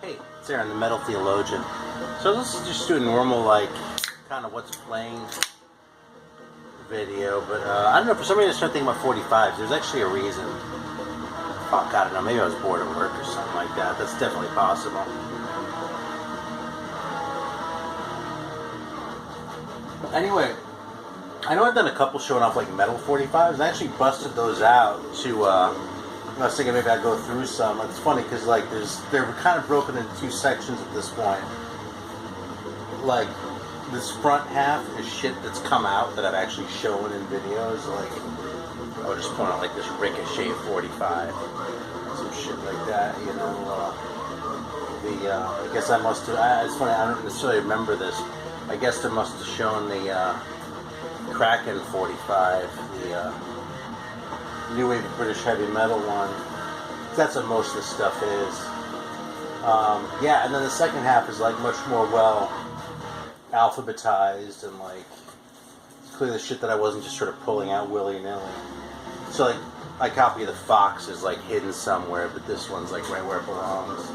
Hey, it's Aaron, the Metal Theologian. So this is just doing normal, like, kind of what's playing video, but I don't know, for some reason I started thinking about 45s. There's actually a reason. Fuck, I don't know, maybe I was bored at work or something like that. That's definitely possible. Anyway, I know I've done a couple showing off, like, metal 45s, and I actually busted those out to, I was thinking maybe I'd go through some. It's funny because like they're kind of broken into two sections at this point. Like this front half is shit that's come out that I've actually shown in videos. Like I'll just point out like this Ricochet 45, some shit like that. You know, I guess I must have. It's funny. I don't necessarily remember this. I guess I must have shown the Kraken 45. The New Wave British Heavy Metal one. That's what most of the stuff is. Yeah, and then the second half is like much more well alphabetized and like it's clearly the shit that I wasn't just sort of pulling out willy-nilly. So like my copy of the Fox is like hidden somewhere, but this one's like right where it belongs.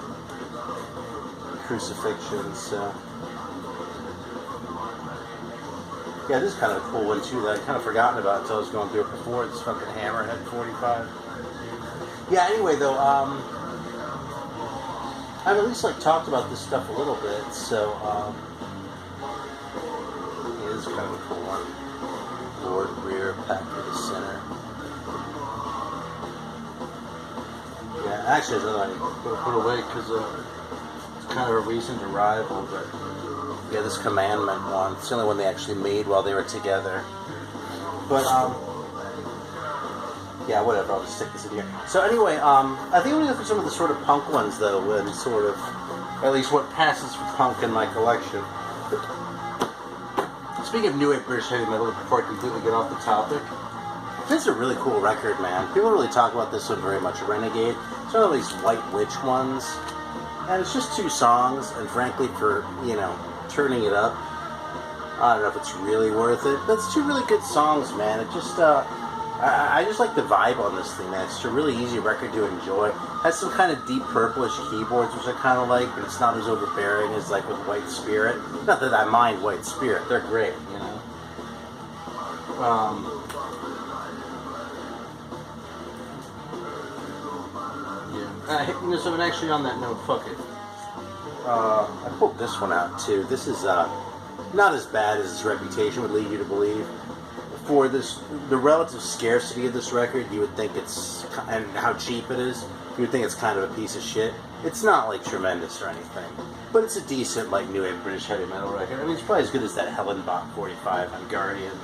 Crucifixion, so. Yeah, this is kind of a cool one too that I'd kind of forgotten about until I was going through it before. This fucking Hammerhead 45. Yeah, anyway though, I've at least like talked about this stuff a little bit, so yeah, this is kind of a cool one. Lord Rear, Pack to the Center. Yeah, actually there's another one I need to put away because it's kind of a recent arrival, but yeah, this Commandment one. It's the only one they actually made while they were together. But, yeah, whatever, I'll just stick this in here. So anyway, I think I'm going to go through some of the sort of punk ones, though, and sort of, at least what passes for punk in my collection. Speaking of New Wave British Heavy Metal, before I completely get off the topic, this is a really cool record, man. People don't really talk about this one very much. Renegade. It's one of these White Witch ones. And it's just 2 songs, and frankly, for, you know, turning it up, I don't know if it's really worth it, but it's 2 really good songs, man. It just, I just like the vibe on this thing, man. It's just a really easy record to enjoy. It has some kind of deep purplish keyboards, which I kind of like, but it's not as overbearing as like with White Spirit. Not that I mind White Spirit, they're great, you know. Yeah. You know, so actually on that note, fuck it. I pulled this one out too. This is not as bad as its reputation would lead you to believe. For this, the relative scarcity of this record, you would think it's, and how cheap it is, you would think it's kind of a piece of shit. It's not like tremendous or anything, but it's a decent like New Wave British Heavy Metal record. I mean, it's probably as good as that Hellenbach 45 on Guardian.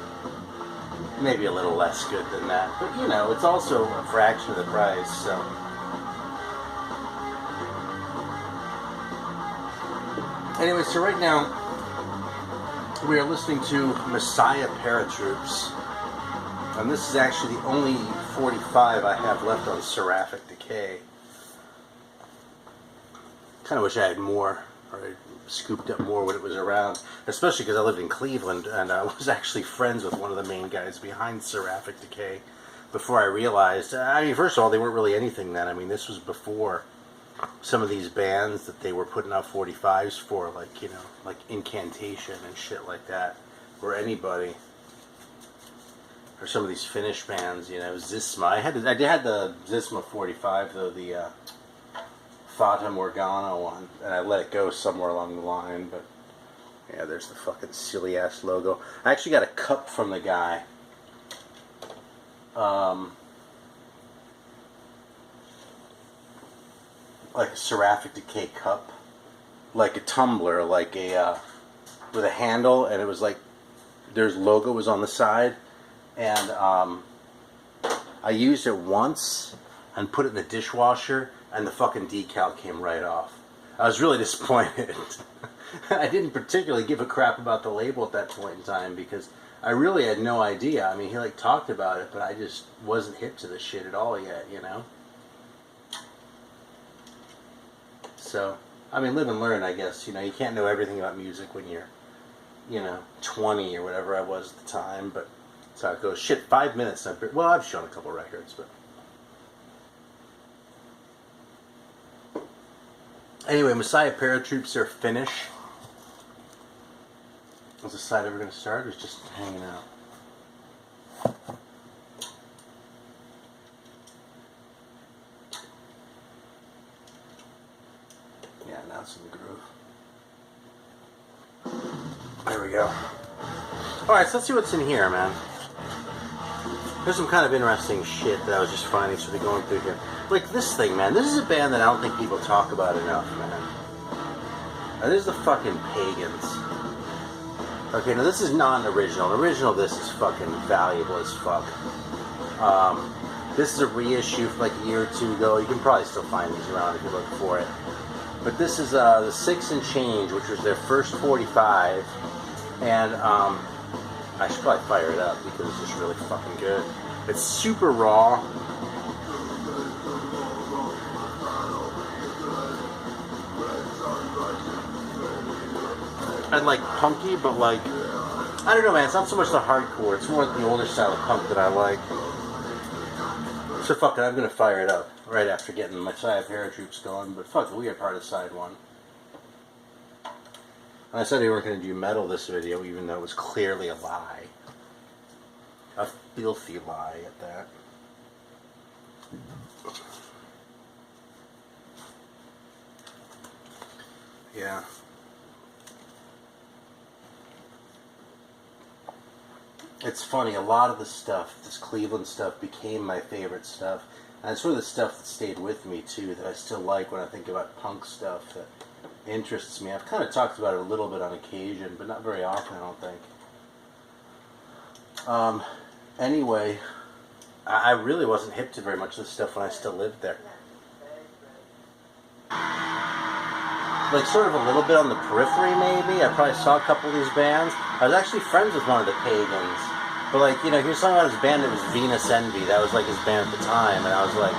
Maybe a little less good than that, but you know, it's also a fraction of the price, so. Anyway, so right now, we are listening to Messiah Paratroops, and this is actually the only 45 I have left on Seraphic Decay. Kind of wish I had more, or I scooped up more when it was around, especially because I lived in Cleveland, and I was actually friends with one of the main guys behind Seraphic Decay before I realized, I mean, first of all, they weren't really anything then. I mean, this was before some of these bands that they were putting out 45s for, like, you know, like Incantation and shit like that, or anybody, or some of these Finnish bands, you know, Zisma. I had the Zisma 45 though, the Fata Morgana one, and I let it go somewhere along the line. But yeah, there's the fucking silly ass logo. I actually got a cup from the guy. Like a Seraphic Decay cup, like a tumbler, like a with a handle, and it was like there's logo was on the side, and I used it once and put it in the dishwasher, and the fucking decal came right off. I was really disappointed. I didn't particularly give a crap about the label at that point in time because I really had no idea. I mean, he like talked about it, but I just wasn't hip to the shit at all yet, you know. So, I mean, live and learn, I guess. You know, you can't know everything about music when you're, you know, 20 or whatever I was at the time, but that's how it goes. Shit, 5 minutes. Well, I've shown a couple records, but Anyway, Messiah Paratroops are Finnish. Was the side ever going to start, or is just hanging out? Yeah, now it's in the groove. There we go. Alright, so let's see what's in here, man. There's some kind of interesting shit that I was just finding sort of going through here. Like this thing, man. This is a band that I don't think people talk about enough, man. Now, this is the fucking Pagans. Okay, now this is not an original. An original, this is fucking valuable as fuck. This is a reissue from like a year or two ago. You can probably still find these around if you look for it. But this is the 6 and Change, which was their first 45. And I should probably fire it up because it's just really fucking good. It's super raw. And like punky, but like, I don't know, man, it's not so much the hardcore, it's more the older style of punk that I like. So fuck it, I'm gonna fire it up right after getting my Messiah Paratroops going, but fuck it, we are part of side one. And I said we weren't gonna do metal this video, even though it was clearly a lie. A filthy lie at that. Yeah. It's funny, a lot of the stuff, this Cleveland stuff, became my favorite stuff. And it's sort of the stuff that stayed with me, too, that I still like when I think about punk stuff that interests me. I've kind of talked about it a little bit on occasion, but not very often, I don't think. Anyway, I really wasn't hip to very much of this stuff when I still lived there. Like, sort of a little bit on the periphery, maybe. I probably saw a couple of these bands. I was actually friends with one of the Pagans. But, like, you know, he was talking about his band, it was Venus Envy. That was, like, his band at the time. And I was like,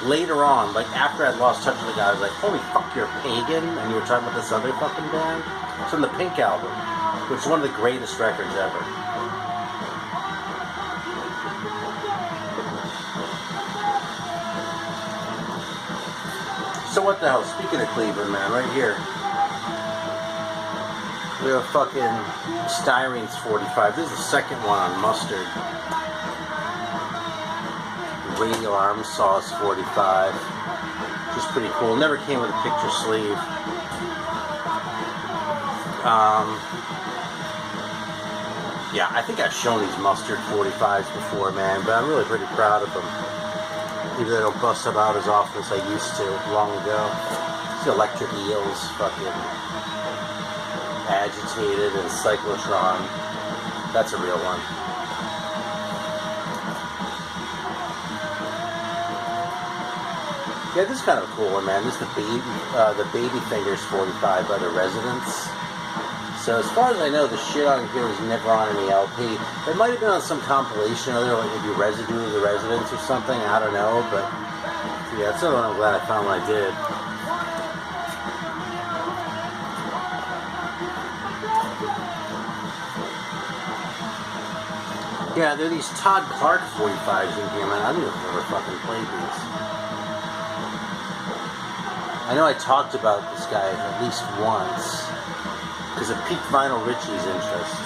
later on, like, after I'd lost touch with the guy, I was like, holy fuck, you're a pagan? And you were talking about this other fucking band? It's from the Pink album, which is one of the greatest records ever. So what the hell, speaking of Cleveland, man, right here, we have a fucking Styrene's 45. This is the second one on Mustard. Radial Arm Sauce 45. Which is pretty cool. Never came with a picture sleeve. Yeah, I think I've shown these Mustard 45s before, man, but I'm really pretty proud of them. Even though they don't bust them out as often as I used to long ago. It's the Electric Eels, fucking Agitated and Cyclotron. That's a real one. Yeah, this is kind of a cool one, man. This is the Baby Fingers 45 by the Residents. So as far as I know, the shit on here was never on any LP. It might have been on some compilation or other, like maybe Residue of the Residents or something. I don't know, but yeah, that's another one I'm glad I found when I did. Yeah, there are these Todd Clark 45s in here, man. I don't even ever fucking played these. I know I talked about this guy at least once. Because it piqued Vinyl Richie's interest.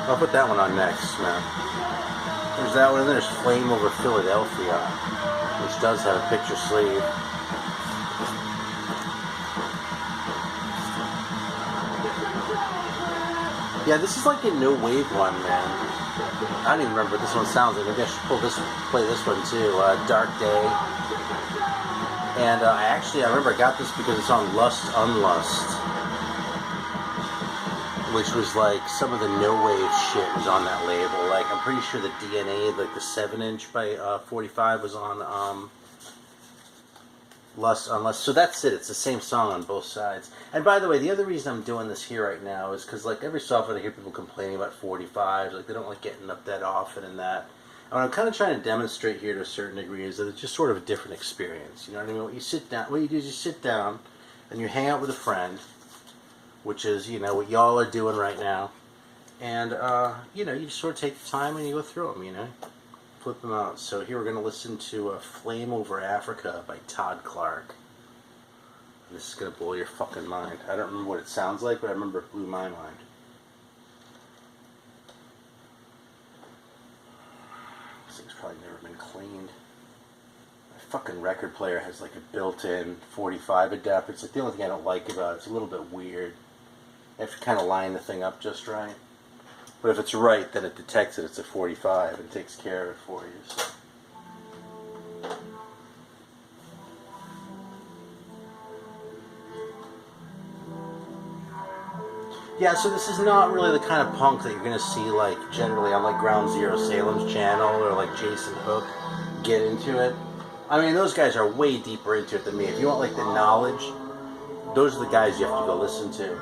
I'll put that one on next, man. There's that one, and there's Flame Over Philadelphia, which does have a picture sleeve. Yeah, this is like a no wave one, man. I don't even remember what this one sounds like. Maybe I should play this one too. Dark Day. And I remember I got this because it's on Lust Unlust, which was like some of the no wave shit was on that label. Like I'm pretty sure the DNA, like the 7-inch by 45 was on Lust Unlust. So that's it. It's the same song on both sides. And by the way, the other reason I'm doing this here right now is because like every so often I hear people complaining about 45s, like they don't like getting up that often and that. And what I'm kind of trying to demonstrate here to a certain degree is that it's just sort of a different experience. You know what I mean? What you do is you sit down and you hang out with a friend, which is, you know, what y'all are doing right now. And, you know, you just sort of take the time and you go through them, you know. Flip them out. So here we're going to listen to Flame Over Africa by Todd Clark. this is gonna blow your fucking mind. I don't remember what it sounds like, but I remember it blew my mind. This thing's probably never been cleaned. My fucking record player has like a built-in 45 adapter. It's like the only thing I don't like about it. It's a little bit weird. You have to kind of line the thing up just right. But if it's right, then it detects that it's a 45 and takes care of it for you. So. Yeah, so this is not really the kind of punk that you're going to see, like, generally on, like, Ground Zero Salem's channel or, like, Jason Hook get into it. I mean, those guys are way deeper into it than me. If you want, like, the knowledge, those are the guys you have to go listen to.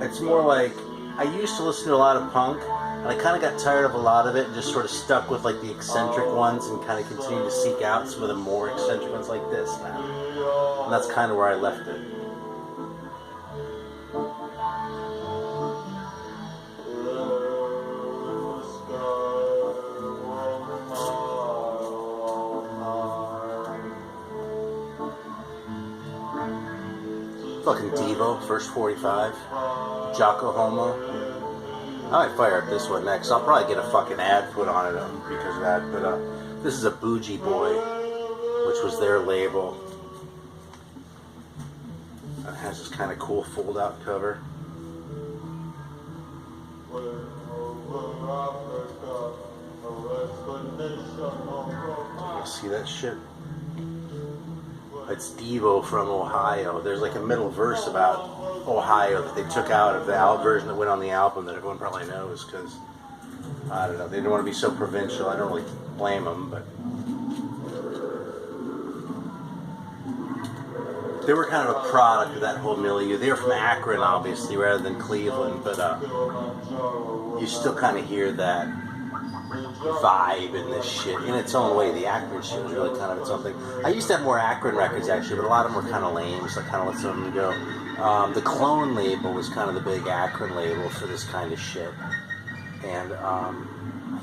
It's more like, I used to listen to a lot of punk, and I kind of got tired of a lot of it and just sort of stuck with, like, the eccentric ones and kind of continued to seek out some of the more eccentric ones like this, man. And that's kind of where I left it. Fucking Devo, first 45. Jocko Homo. I might fire up this one next. I'll probably get a fucking ad put on it because of that. But this is a Bougie Boy, which was their label. It has this kind of cool fold-out cover. You see that shit? It's Devo from Ohio. There's like a middle verse about Ohio that they took out of the version that went on the album that everyone probably knows because, I don't know, they didn't want to be so provincial. I don't really blame them, but they were kind of a product of that whole milieu. They were from Akron, obviously, rather than Cleveland, but you still kind of hear that vibe in this shit in its own way. The Akron shit was really kind of its own thing. I used to have more Akron records actually, but a lot of them were kind of lame, so I kind of let some of them go. The Clone label was kind of the big Akron label for this kind of shit. And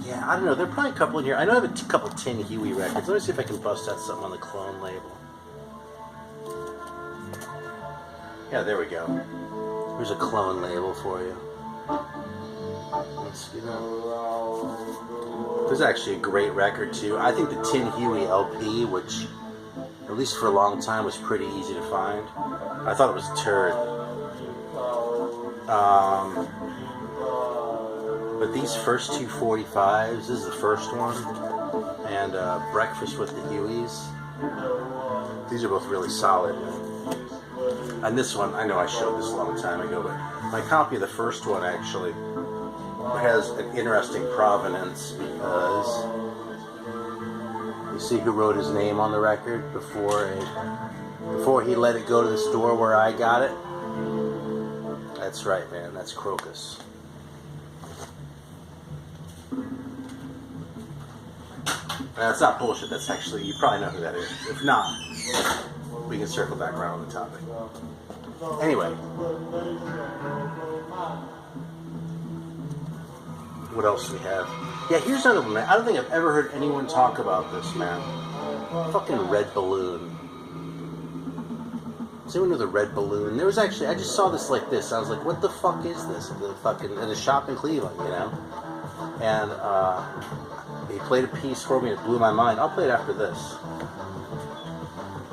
yeah, I don't know. There are probably a couple in here. I know I have a couple Tin Huey records. Let me see if I can bust out something on the Clone label. Yeah, there we go. Here's a Clone label for you. Let's see that. There's actually a great record too. I think the Tin Huey LP, which at least for a long time was pretty easy to find. I thought it was a turd. But these first two 45s, this is the first one, and Breakfast with the Hueys. These are both really solid. And this one, I know I showed this a long time ago, but my copy of the first one actually has an interesting provenance because you see who wrote his name on the record before he let it go to the store where I got it. That's right, man. That's Crocus. That's not bullshit. That's actually, you probably know who that is. If not, we can circle back around on the topic. Anyway. What else do we have? Yeah, here's another one, man. I don't think I've ever heard anyone talk about this, man. Fucking Red Balloon. Does anyone know the Red Balloon? There was actually, I just saw this like this. I was like, what the fuck is this? At a shop in Cleveland, you know? And he played a piece for me and it blew my mind. I'll play it after this.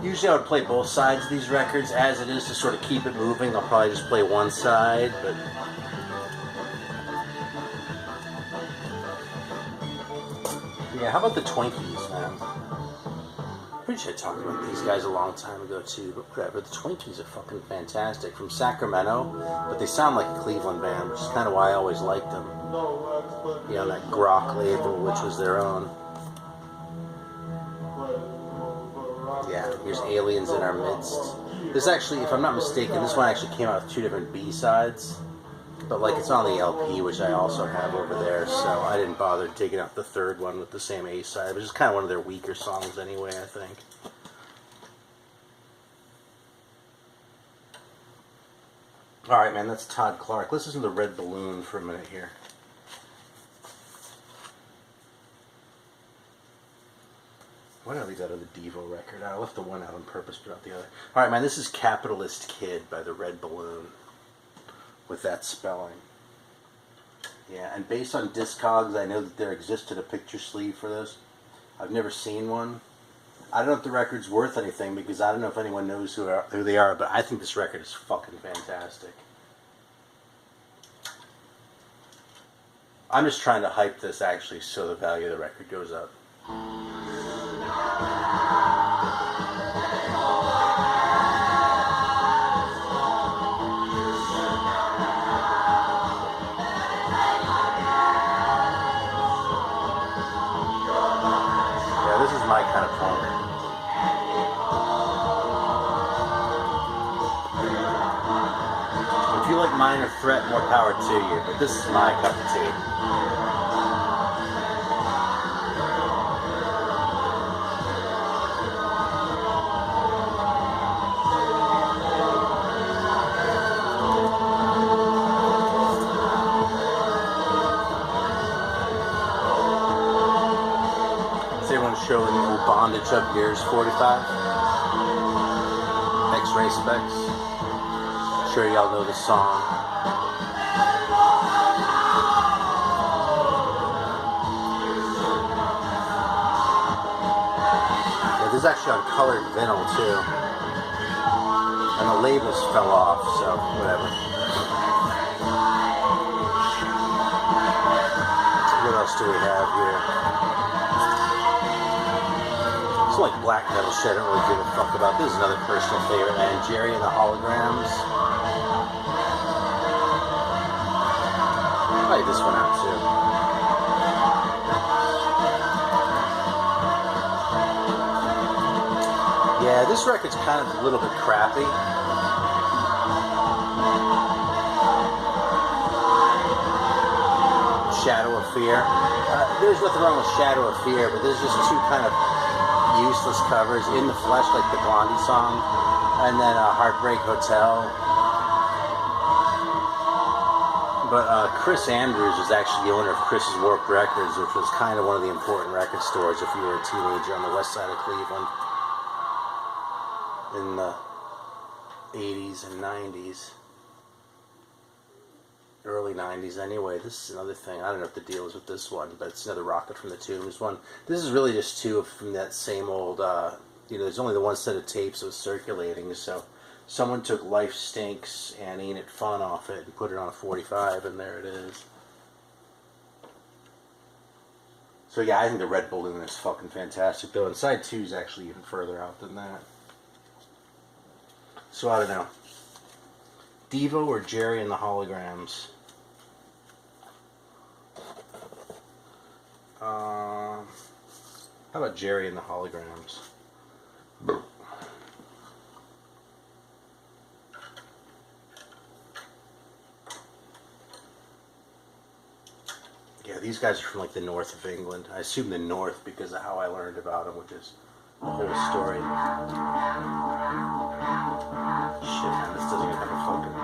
Usually I would play both sides of these records as it is to sort of keep it moving. I'll probably just play one side, but yeah, how about the Twinkies, man? Pretty sure I talked about these guys a long time ago too, but whatever. The Twinkies are fucking fantastic. From Sacramento, but they sound like a Cleveland band, which is kind of why I always liked them. You know, that Grok label, which was their own. Yeah, here's Aliens in Our Midst. This actually, if I'm not mistaken, this one actually came out with two different B-sides. But like it's on the LP, which I also have over there, so I didn't bother taking out the third one with the same A-side, which is kind of one of their weaker songs anyway, I think. Alright, man, that's Todd Clark. Let's listen to Red Balloon for a minute here. Why did I leave that other Devo record out? I left the one out on purpose, but not the other. Alright, man, this is Capitalist Kid by the Red Balloon. With that spelling. Yeah, and based on Discogs, I know that there existed a picture sleeve for this. I've never seen one. I don't know if the record's worth anything, because I don't know if anyone knows who they are, but I think this record is fucking fantastic. I'm just trying to hype this, actually, so the value of the record goes up. Yeah, this is my kind of punk. If you like Minor Threat, more power to you, but this is my cup of tea. Showing the old Bondage Up Yours 45 X-Ray Specs. I'm sure y'all know the song. Yeah, this is actually on colored vinyl too, and the labels fell off, so whatever. What else do we have here? It's like black metal shit I don't really give a fuck about. This is another personal favorite, man. Jerry and the Holograms. I'll play this one out too. Yeah, this record's kind of a little bit crappy. Shadow of Fear. There's nothing wrong with Shadow of Fear, but there's just two kind of useless covers. In the Flesh, like the Blondie song, and then Heartbreak Hotel. But Chris Andrews was actually the owner of Chris's Warped Records, which was kind of one of the important record stores if you were a teenager on the west side of Cleveland in the 80s and 90s. Early 90s anyway. This is another thing. I don't know if the deal is with this one, but it's another Rocket from the Tombs one. This is really just two from that same old, there's only the one set of tapes that was circulating, so someone took Life Stinks and Ain't It Fun off it and put it on a 45, and there it is. So yeah, I think the Red Balloon is fucking fantastic, though, and side 2 is actually even further out than that. So I don't know. Devo or Jerry and the Holograms? How about Jerry and the Holograms? Yeah, these guys are from like the north of England. I assume the north because of how I learned about them, which is the whole story. Shit, man, this doesn't even have a fucking thing.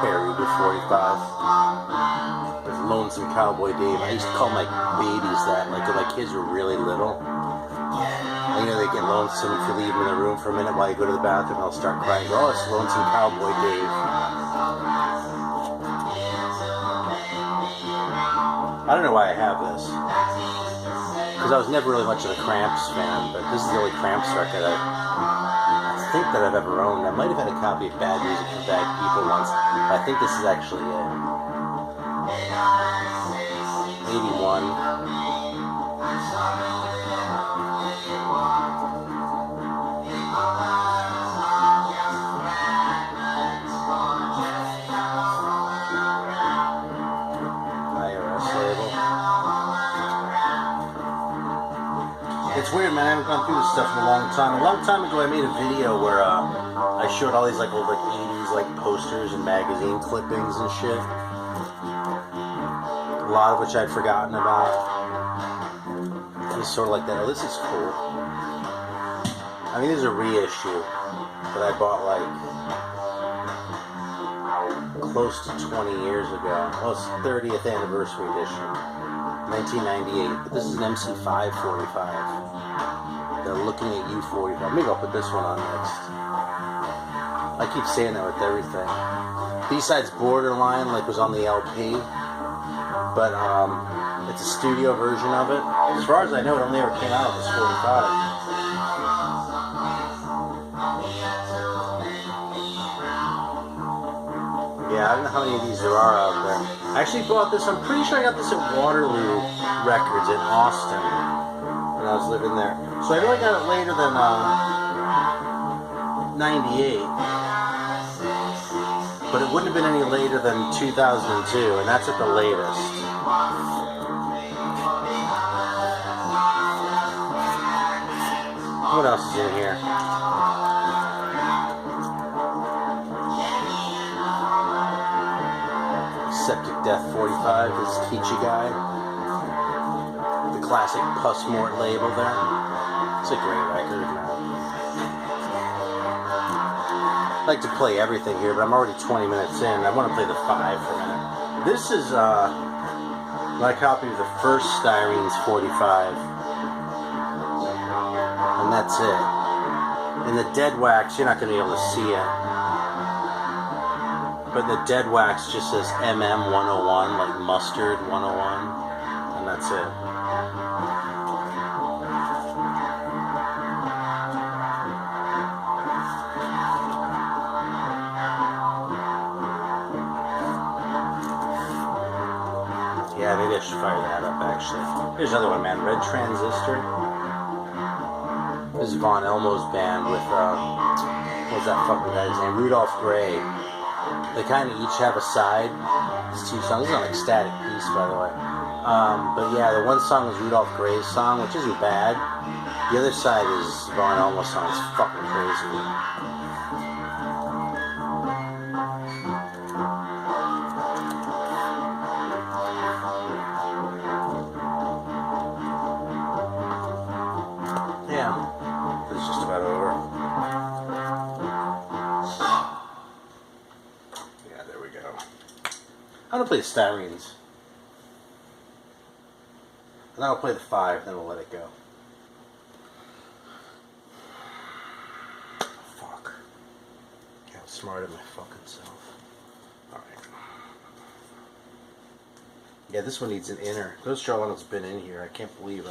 Harry with 45. With Lonesome Cowboy Dave. I used to call my babies that, like when my kids were really little. And, they get lonesome if you leave them in the room for a minute while you go to the bathroom, they'll start crying. Oh, it's Lonesome Cowboy Dave. I don't know why I have this. Because I was never really much of a Cramps fan, but this is the only Cramps record I think that I've ever owned. I might have had a copy of Bad Music for Bad People once, but I think this is actually it. 81. It's weird, man. I haven't gone through this stuff in a long time. A long time ago, I made a video where I showed all these like old 80s posters and magazine clippings and shit. A lot of which I'd forgotten about. It was sort of like that. Oh, this is cool. I mean, this is a reissue that I bought like close to 20 years ago. Well, it's 30th anniversary edition, 1998. But this is an MC5 45. They're looking at you 45. Maybe I'll put this one on next. I keep saying that with everything. B-sides Borderline, like, was on the LP, but it's a studio version of it. As far as I know, it only ever came out as 45. Yeah, I don't know how many of these there are out there. I actually bought this, I'm pretty sure I got this at Waterloo Records in Austin when I was living there. So I know I got it later than 98. But it wouldn't have been any later than 2002, and that's at the latest. What else is in here? Septic Death 45 is Kichi Guy. The classic Puss Mort label there. It's a great record, man. I like to play everything here, but I'm already 20 minutes in. I want to play the 5 for a minute. This is my copy of the first Styrene's 45. And that's it. In the dead wax, you're not going to be able to see it. But the dead wax just says MM 101, like mustard 101. And that's it. Yeah, maybe I should fire that up, actually. Here's another one, man. Red Transistor. This is Von Elmo's band with, what's that fucking guy's name? Rudolph Gray. They kind of each have a side. It's 2 songs. This is an ecstatic piece, by the way. But yeah, the one song is Rudolph Gray's song, which isn't bad. The other side is Von Elmo's song. It's fucking crazy. I'm going to play the Styrenes. And then I'll play the 5, then we'll let it go. Fuck. Yeah, I'm smart at my fucking self. Alright. Yeah, this one needs an inner. Those Charlotte's been in here. I can't believe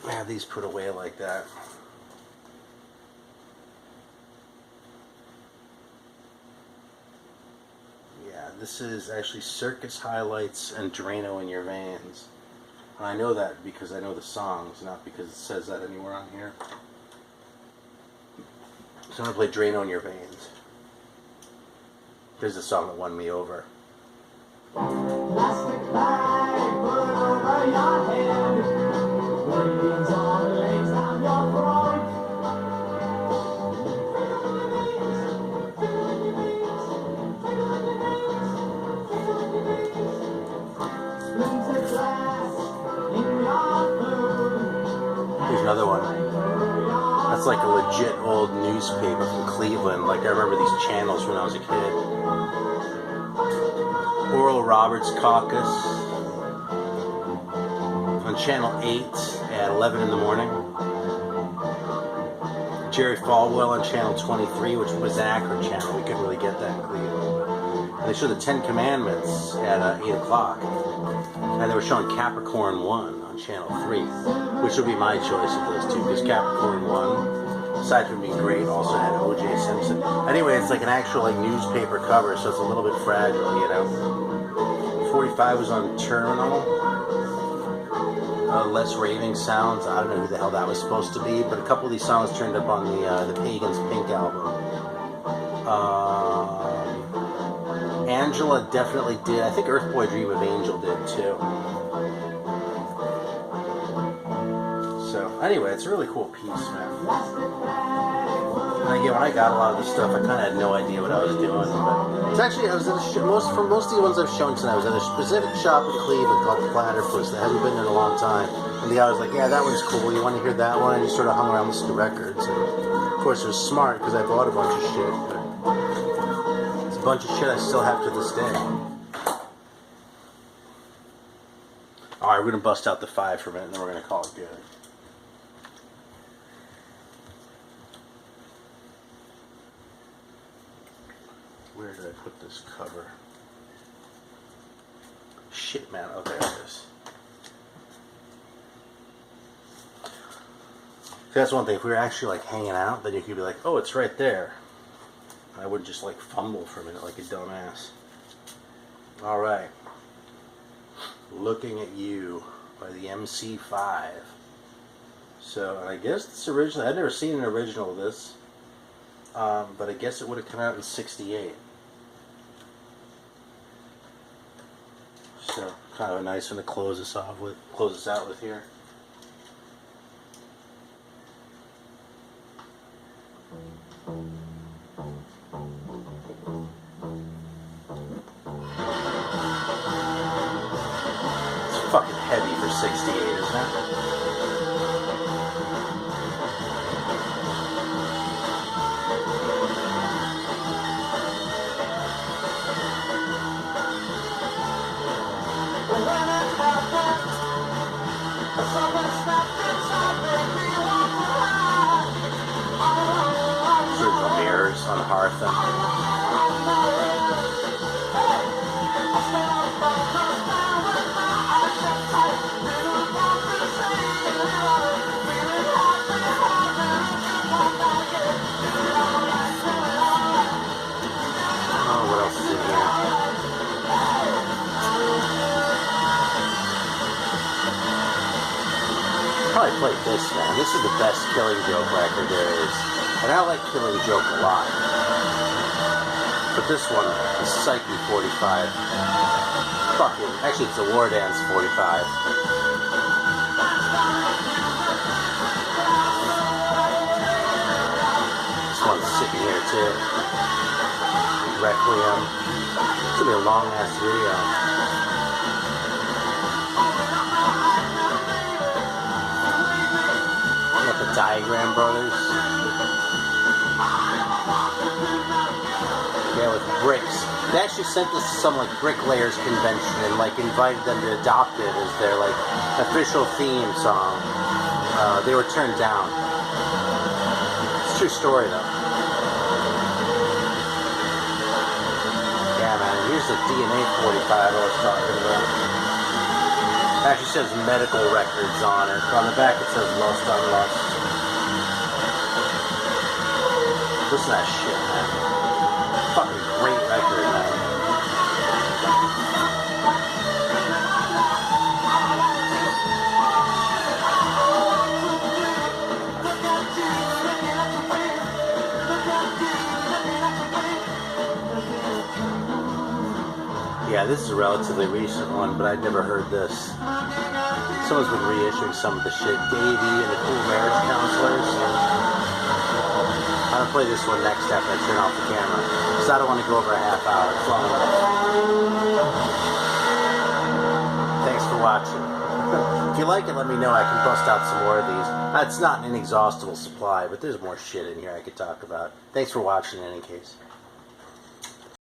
I have these put away like that. This is actually Circus Highlights and Drano in Your Veins. And I know that because I know the songs, not because it says that anywhere on here. So I'm going to play Drano in Your Veins. There's the song that won me over. Plastic bag put over your head. Wings on the legs down your throat. Here's another one. That's like a legit old newspaper from Cleveland. Like I remember these channels when I was a kid. Oral Roberts Caucus on Channel 8 at 11 in the morning. Jerry Falwell on Channel 23, which was an Akron channel. We couldn't really get that in Cleveland. And they showed the 10 Commandments at 8 o'clock. And they were showing Capricorn 1 on Channel 3, which would be my choice of those two, because Capricorn 1, aside from being great, also had O.J. Simpson. Anyway, it's like an actual like newspaper cover, so it's a little bit fragile, you know. 45 was on Terminal. Less Raving Sounds. I don't know who the hell that was supposed to be, but a couple of these songs turned up on the Pagans Pink album. Angela definitely did. I think Earthboy Dream of Angel did too. So anyway, it's a really cool piece, man. And again, when I got a lot of this stuff, I kind of had no idea what I was doing. But it's actually, I was at for most of the ones I've shown tonight, I was at a specific shop in Cleveland called Platypus that hasn't been there in a long time. And the guy was like, yeah, that one's cool. You want to hear that one? And just sort of hung around listening to records. And of course, it was smart because I bought a bunch of shit. But it's a bunch of shit I still have to this day. Alright, we're going to bust out the 5 for a minute and then we're going to call it good. Where did I put this cover? Shit, man. Oh, there it is. That's one thing. If we were actually like hanging out, then you could be like, oh, it's right there. I wouldn't just like fumble for a minute like a dumbass. Alright. Looking at You by the MC5. So, I guess this original, I've never seen an original of this. But I guess it would have come out in 68. So, kind of a nice one to close us out with here. It's fucking heavy for 68, isn't it? On the hearth. Oh, what else is in here? Probably played this, man. This is the best Killing Joke record there is. And I like Killing Joke a lot. But this one is Psyche 45. Actually it's a War Dance 45. This one's sitting here too. Requiem. It's gonna be a long ass video. We got the Diagram Brothers. Yeah, with bricks. They actually sent this to some like bricklayers convention and like invited them to adopt it as their like official theme song. They were turned down. It's a true story though. Yeah, man. Here's the DNA 45 I was talking about. It actually says medical records on it. On the back it says Lust on Lust. Listen to that shit, man. Fucking great record, man. Yeah, this is a relatively recent one, but I'd never heard this. Someone's been reissuing some of the shit. Davey and the Cool Marriage Counselors. I'm going to play this one next after I turn off the camera, because I don't want to go over a half hour. It's long enough. Thanks for watching. If you like it, let me know. I can bust out some more of these. It's not an inexhaustible supply, but there's more shit in here I could talk about. Thanks for watching in any case.